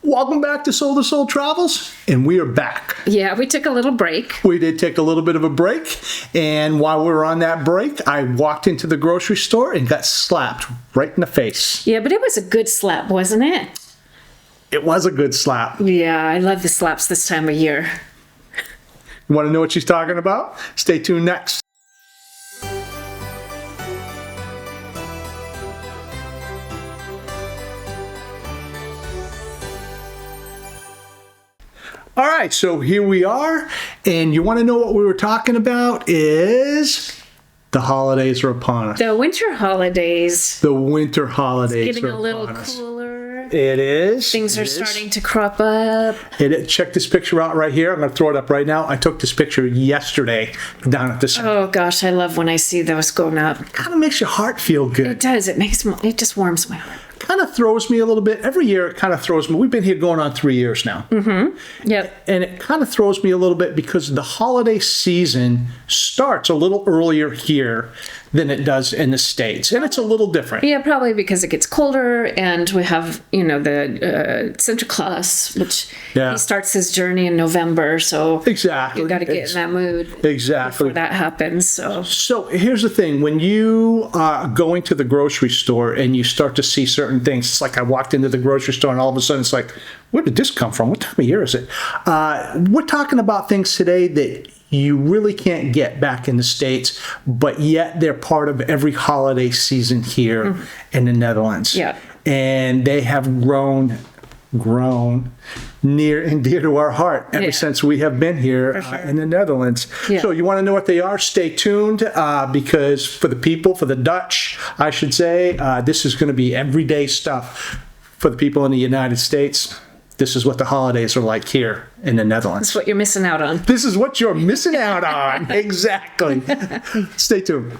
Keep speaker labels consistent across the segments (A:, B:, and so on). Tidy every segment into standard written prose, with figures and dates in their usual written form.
A: Welcome back to Soul to Soul Travels, and we are back.
B: Yeah, we took a little break.
A: We did take a little bit of a break, and while we were on that break, I walked into the grocery store and got slapped right in the face.
B: Yeah, but it was a good slap, wasn't it?
A: It was a good slap.
B: Yeah, I love the slaps this time of year.
A: You want to know what she's talking about? Stay tuned next. All right, so here we are, and you want to know what we were talking about is the holidays are upon us.
B: The winter holidays.
A: The winter holidays
B: It's getting
A: are
B: a little
A: upon us.
B: cooler.
A: It is.
B: Things are starting to crop up.
A: Check this picture out right here. I'm going to throw it up right now. I took this picture yesterday down at the center.
B: Oh gosh, I love when I see those going up.
A: Kind of makes your heart feel good.
B: It does. It just warms my heart.
A: Kind of throws me a little bit. Every year it kind of throws me. We've been here going on 3 years now.
B: Mm-hmm. Yep.
A: And it kind of throws me a little bit because the holiday season starts a little earlier here than it does in the States. And it's a little different.
B: Yeah, probably because it gets colder and we have, the Sinterklaas, which he starts his journey in November. So
A: exactly,
B: you got to get in that mood
A: exactly
B: before that happens.
A: So here's the thing. When you are going to the grocery store and you start to see certain things, it's like I walked into the grocery store and all of a sudden it's like, where did this come from? What time of year is it? We're talking about things today that you really can't get back in the States, but yet they're part of every holiday season here in the Netherlands.
B: Yeah.
A: And they have grown near and dear to our heart ever since we have been here in the Netherlands. Yeah. So you want to know what they are? Stay tuned because for the people, for the Dutch, I should say, this is going to be everyday stuff for the people in the United States. This is what the holidays are like here in the Netherlands.
B: That's what you're missing out on.
A: This is what you're missing out on. Exactly. Stay tuned.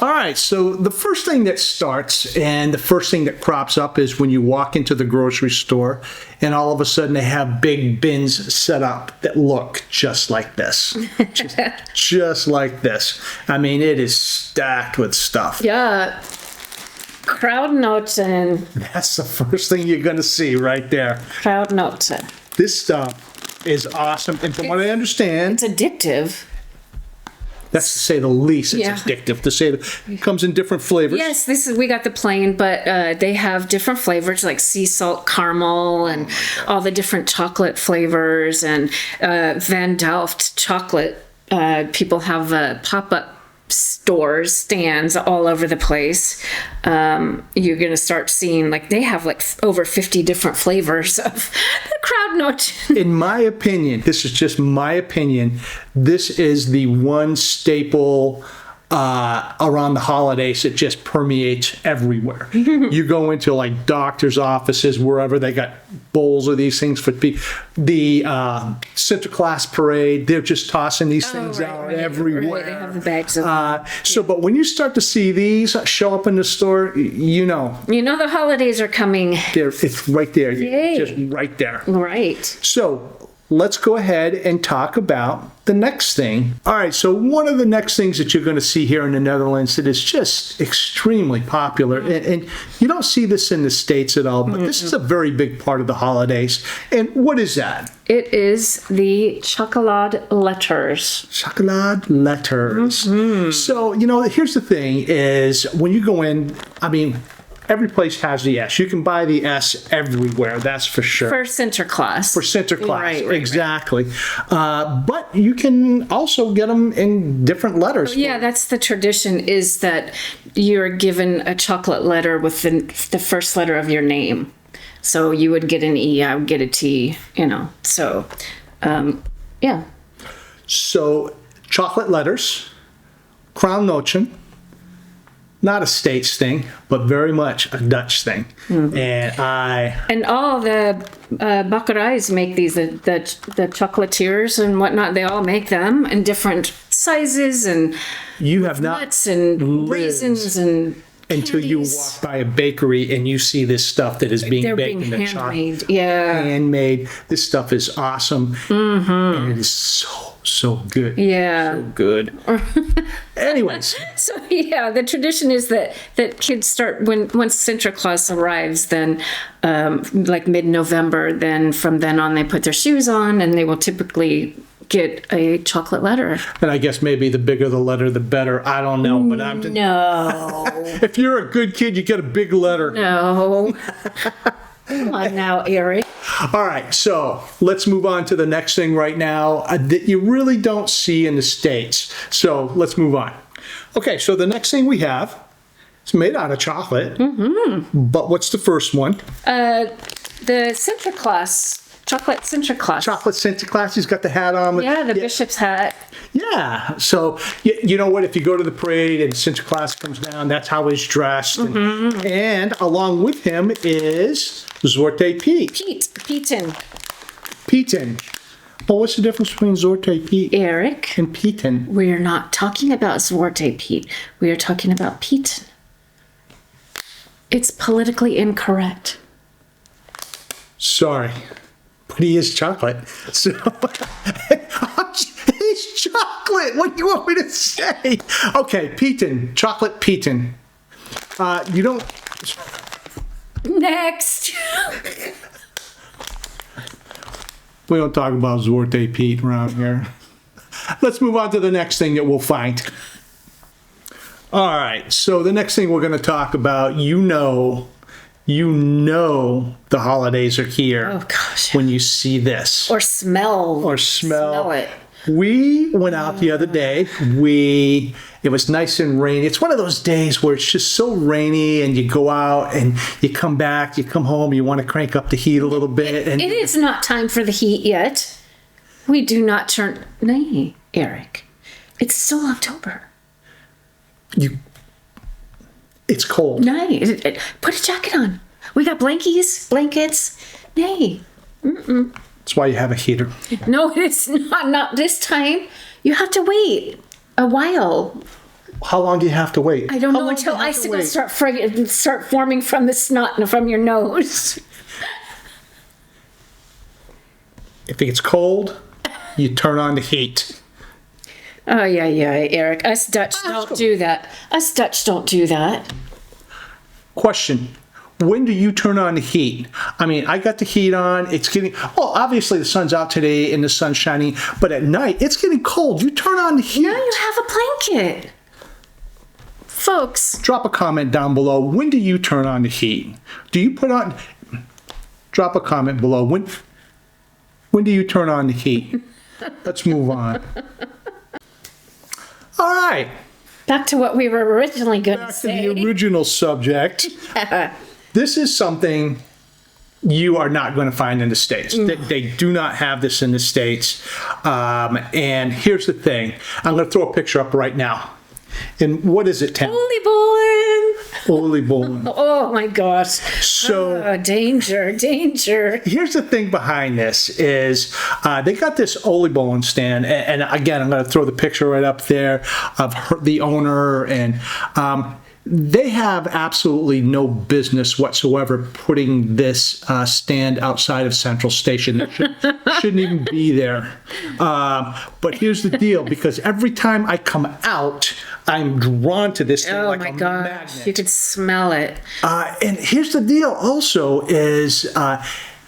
A: All right, so the first thing that starts and the first thing that crops up is when you walk into the grocery store and all of a sudden they have big bins set up that look just like this. just like this. I mean, it is stacked with stuff.
B: Yeah. Kruidnoten.
A: That's the first thing you're going to see right there.
B: Kruidnoten.
A: This stuff is awesome. And from what I understand,
B: it's addictive.
A: That's to say the least. It's addictive. To say that it comes in different flavors.
B: Yes, we got the plain, but they have different flavors like sea salt caramel and all the different chocolate flavors and Van Delft chocolate. People have pop-up stands all over the place. You're going to start seeing they have over 50 different flavors of the Kruidnoten.
A: In my opinion, this is just my opinion, this is the one staple around the holidays that just permeates everywhere. You go into doctors' offices, wherever they got bowls of these things for people. The Sinterklaas parade, they're just tossing these things out everywhere.
B: Right. They have the bags of them.
A: But when you start to see these show up in the store, you know.
B: You know the holidays are coming.
A: It's right there.
B: Yay.
A: Just right there.
B: Right.
A: So let's go ahead and talk about the next thing. All right, so one of the next things that you're going to see here in the Netherlands that is just extremely popular, and you don't see this in the States at all, but this is a very big part of the holidays. And what is that?
B: It is the chocolade letters.
A: Chocolade letters. So, here's the thing is when you go in, every place has the S. You can buy the S everywhere, that's for sure.
B: For Sinterklaas.
A: For Sinterklaas,
B: right,
A: exactly. But you can also get them in different letters.
B: Yeah, that's the tradition, is that you're given a chocolate letter with the first letter of your name. So you would get an E, I would get a T, So, yeah.
A: So, chocolate letters, kruidnoten. Not a States thing, but very much a Dutch thing. And
B: all the bakkerijs make these, the chocolatiers and whatnot. They all make them in different sizes and
A: you have not
B: nuts and raisins and
A: until you walk by a bakery and you see this stuff that is being baked in the chocolate.
B: Yeah,
A: handmade. This stuff is awesome, and it is So good.
B: Yeah.
A: So good. Anyways,
B: So yeah, the tradition is that kids start once Sinterklaas arrives, then like mid-November, then from then on they put their shoes on and they will typically get a chocolate letter.
A: and I guess maybe the bigger the letter, the better. I don't know, but I'm just,
B: No.
A: if you're a good kid, you get a big letter.
B: No. Come on now, Eric.
A: All right, so let's move on to the next thing right now that you really don't see in the States. So let's move on. Okay, so the next thing we have is made out of chocolate. But what's the first one?
B: The Sinterklaas, chocolate Sinterklaas.
A: Chocolate Sinterklaas. He's got the hat on.
B: Yeah, the bishop's hat.
A: Yeah. So you know what? If you go to the parade and Sinterklaas comes down, that's how he's dressed. And along with him is Zwarte Piet.
B: Pieten.
A: Pieten. Well, what's the difference between Zwarte Piet
B: Eric,
A: and Pieten?
B: we're not talking about Zwarte Piet. We are talking about Pieten. It's politically incorrect.
A: Sorry, but he is chocolate. So he's chocolate. What do you want me to say? Okay, Pieten, chocolate Pieten. You don't.
B: Next.
A: We don't talk about Zwarte Piet around here. Let's move on to the next thing that we'll find. All right, so the next thing we're going to talk about, you know the holidays are here.
B: Oh gosh.
A: When you see this.
B: Or smell. Smell it.
A: We went out the other day. It was nice and rainy. It's one of those days where it's just so rainy and you go out and you come back, you come home, you want to crank up the heat a little bit. And
B: It is not time for the heat yet. We do not turn. Nay, Eric. It's still October.
A: it's cold.
B: Nay. Put a jacket on. We got blankets. Nay.
A: That's why you have a heater.
B: No, it's not. Not this time. You have to wait a while.
A: How long do you have to wait?
B: I don't
A: How
B: know
A: long do
B: until
A: you have to
B: icicles
A: wait?
B: start forming from the snot and from your nose.
A: If it gets cold, you turn on the heat.
B: Oh yeah, Eric. Us Dutch don't do that. Us Dutch don't do that.
A: Question. When do you turn on the heat? I mean, I got the heat on. It's getting, obviously the sun's out today and the sun's shining, but at night it's getting cold. You turn on the heat.
B: Now you have a blanket. Folks,
A: Drop a comment down below. When do you turn on the heat? Do you put on, drop a comment below. When do you turn on the heat? Let's move on. All right.
B: back to what we were originally going to
A: Back to
B: say.
A: the original subject. This is something you are not going to find in the States. They do not have this in the States. And here's the thing. I'm going to throw a picture up right now. And what is it, Tam?
B: Oliebollen.
A: Oliebollen.
B: Oh my gosh.
A: So
B: Danger.
A: here's the thing behind this is they got this oliebollen stand. And again, I'm going to throw the picture right up there of the owner. And they have absolutely no business whatsoever putting this stand outside of Central Station. It shouldn't even be there. But here's the deal, because every time I come out, I'm drawn to this thing
B: Oh
A: like
B: my
A: a
B: gosh.
A: magnet.
B: You could smell it.
A: And here's the deal also is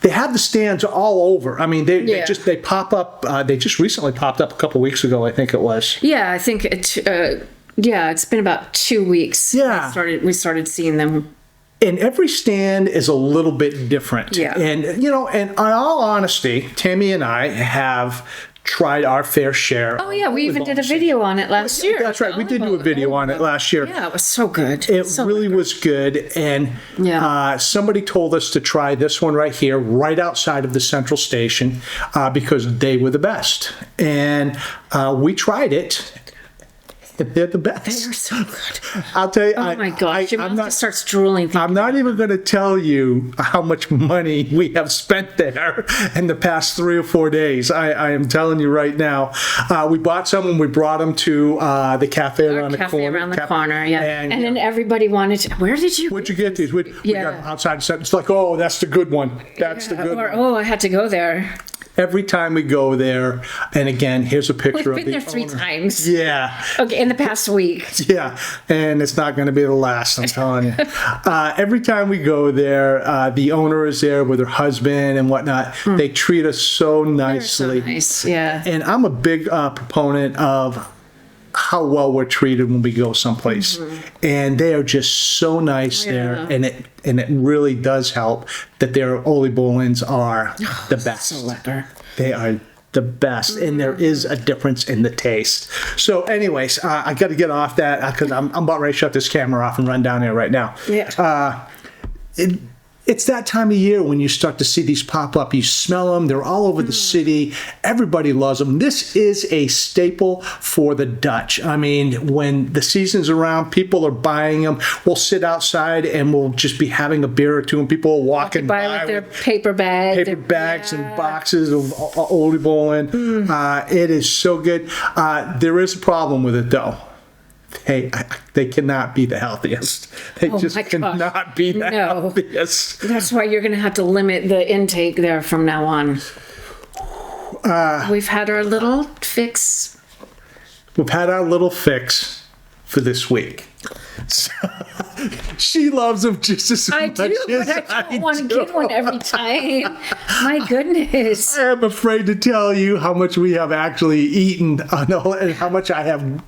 A: they have the stands all over. I mean, they pop up. They just recently popped up a couple weeks ago, I think it was.
B: Yeah, I think it's been about 2 weeks.
A: Yeah.
B: We started seeing them.
A: And every stand is a little bit different.
B: Yeah.
A: And, and in all honesty, Tammy and I have tried our fair share.
B: Oh yeah, we even did a video on it last year.
A: That's right. We did do a video on it last year.
B: Yeah, it was so good.
A: It really was good. And somebody told us to try this one right here, right outside of the Central Station, because they were the best. And we tried it. They're the best.
B: They are so good.
A: I'll tell you.
B: Oh my gosh, your mouth just starts drooling.
A: I'm not even going to tell you how much money we have spent there in the past 3 or 4 days. I am telling you right now. We bought some and we brought them to the cafe around the corner.
B: Yeah. And then everybody wanted to, where'd you
A: get these? We got outside. It's like, oh, that's the good one. That's the good one.
B: Oh, I had to go there.
A: every time we go there, and again, here's a picture
B: We've
A: of
B: been
A: the
B: there 3
A: owner.
B: times.
A: Yeah.
B: Okay, in the past week.
A: Yeah, and it's not going to be the last, I'm telling you. Every time we go there, the owner is there with her husband and whatnot. They treat us so nicely.
B: So nice, yeah.
A: And I'm a big proponent of how well we're treated when we go someplace. And they are just so nice there, and it really does help that their oliebollens are the best.
B: So lekker.
A: They are the best, and there is a difference in the taste. So anyways, I got to get off that because I'm about ready to shut this camera off and run down there right now.
B: Yeah.
A: It's that time of year when you start to see these pop up. You smell them. They're all over the city. Everybody loves them. This is a staple for the Dutch. I mean, when the season's around, people are buying them. We'll sit outside and we'll just be having a beer or two, and people are walking
B: Buy
A: by
B: with their
A: with
B: paper bag.
A: paper bags and boxes of oliebollen. It is so good. There is a problem with it, though. They cannot be the healthiest. They just
B: my gosh.
A: cannot be the healthiest.
B: That's why you're going to have to limit the intake there from now on. We've had our little fix.
A: We've had our little fix for this week. So, she loves them just as
B: I
A: much
B: do,
A: as
B: but I
A: I
B: don't want to
A: do.
B: get one every time. My goodness.
A: I am afraid to tell you how much we have actually eaten and how much I have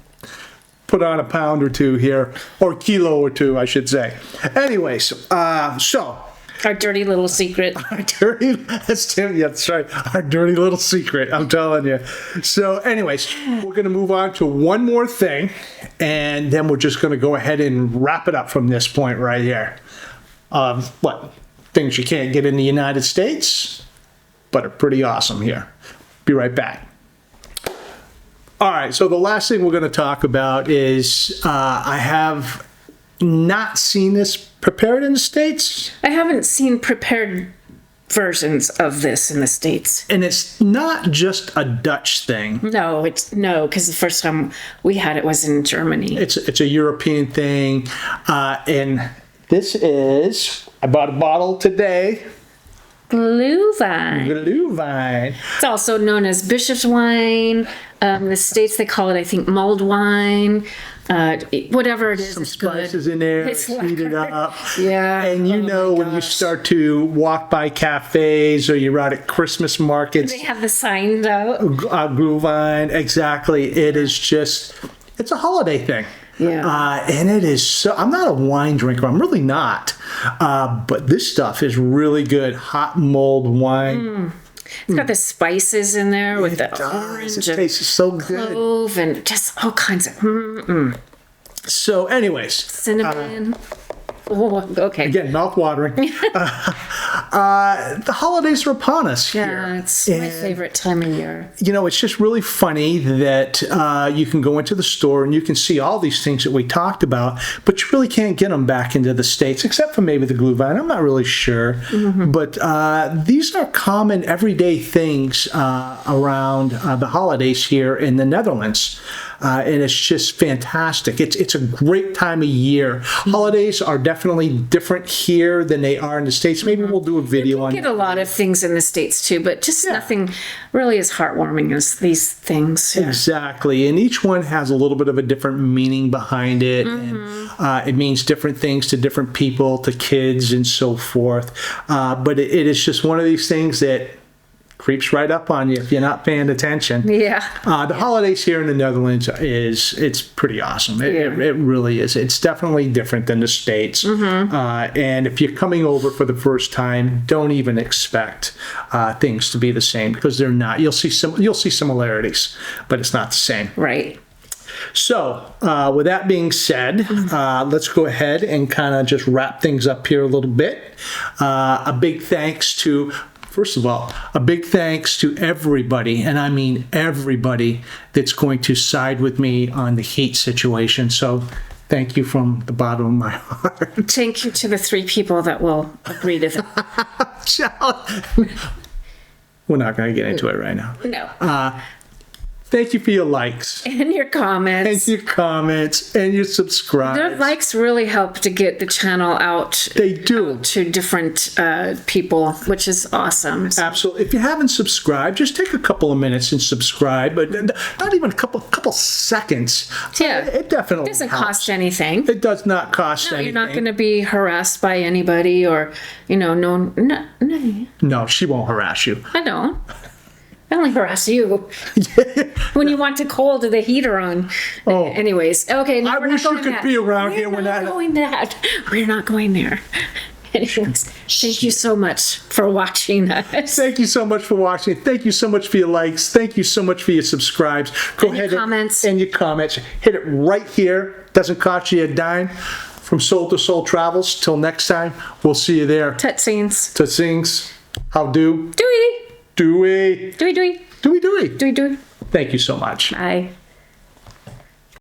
A: put on a pound or two here, or kilo or two, I should say. Anyways, so
B: Our dirty little secret.
A: that's right, our dirty little secret, I'm telling you. So anyways, we're going to move on to one more thing, and then we're just going to go ahead and wrap it up from this point right here. What? Things you can't get in the United States, but are pretty awesome here. Be right back. All right, so the last thing we're going to talk about is I have not seen this prepared in the States.
B: I haven't seen prepared versions of this in the States.
A: And it's not just a Dutch thing.
B: No, because the first time we had it was in Germany.
A: It's a European thing. And this is, I bought a bottle today.
B: Glühwein.
A: Glühwein.
B: It's also known as bishop's wine. In the States, they call it, I think, mulled wine. Whatever it is,
A: Some
B: it's good.
A: spices in there,
B: It's
A: heat it
B: lekker.
A: up.
B: Yeah.
A: And you
B: Oh
A: know
B: my
A: when you
B: gosh.
A: start to walk by cafes or you're out at Christmas markets,
B: They have the signs out.
A: Glühwein, exactly. It is just, it's a holiday thing.
B: Yeah.
A: And it is so, I'm not a wine drinker. I'm really not. But this stuff is really good. Hot mulled wine.
B: It's got the spices in there with the
A: It
B: orange
A: does. It
B: and
A: tastes so good.
B: clove and just all kinds of
A: So anyways,
B: cinnamon. Oh, okay.
A: again, mouth watering. The holidays are upon us here.
B: Yeah, it's my favorite time of year.
A: You know, it's just really funny that you can go into the store and you can see all these things that we talked about, but you really can't get them back into the States, except for maybe the Glühwein. I'm not really sure. But these are common everyday things around the holidays here in the Netherlands. And it's just fantastic. It's a great time of year. Holidays are definitely different here than they are in the States. Maybe we'll do a video on
B: Get a lot of things in the States too, but just nothing really as heartwarming as these things. Yeah.
A: Exactly. And each one has a little bit of a different meaning behind it. And it means different things to different people, to kids and so forth. But it is just one of these things that creeps right up on you if you're not paying attention.
B: Yeah.
A: The holidays here in the Netherlands it's pretty awesome. It really is. It's definitely different than the States. And if you're coming over for the first time, don't even expect things to be the same, because they're not. You'll see similarities, but it's not the same.
B: Right.
A: So, with that being said, let's go ahead and kind of just wrap things up here a little bit. First of all, a big thanks to everybody, and I mean everybody, that's going to side with me on the heat situation. So thank you from the bottom of my heart.
B: Thank you to the 3 people that will agree to that.
A: We're not going to get into it right now.
B: No.
A: Thank you for your likes
B: And your comments.
A: and your comments and your subscribes.
B: The likes really help to get the channel out.
A: They do.
B: To different people, which is awesome. So,
A: Absolutely. If you haven't subscribed, just take a couple of minutes and subscribe, but not even a couple seconds.
B: Yeah.
A: It definitely
B: it doesn't
A: helps.
B: cost anything.
A: It does not cost
B: No,
A: anything.
B: you're not going to be harassed by anybody, or no.
A: No, she won't harass you.
B: I don't. I only harass you when you want to cold the heater on.
A: Oh.
B: Anyways, okay. No,
A: I
B: we're
A: wish
B: not
A: you
B: going
A: could
B: that.
A: be around
B: We're
A: here when
B: not going that. We're not going there. Anyways, thank you so much for watching us.
A: Thank you so much for watching. Thank you so much for your likes. Thank you so much for your subscribes. Go
B: And your
A: ahead
B: comments.
A: and your comments. Hit it right here. Doesn't cost you a dime. From Soul to Soul Travels. Till next time, we'll see you there.
B: Tutsings.
A: To sings. How do?
B: Dewey.
A: Do we?
B: Dewey.
A: Do we?
B: Dewey.
A: Thank you so much.
B: Bye.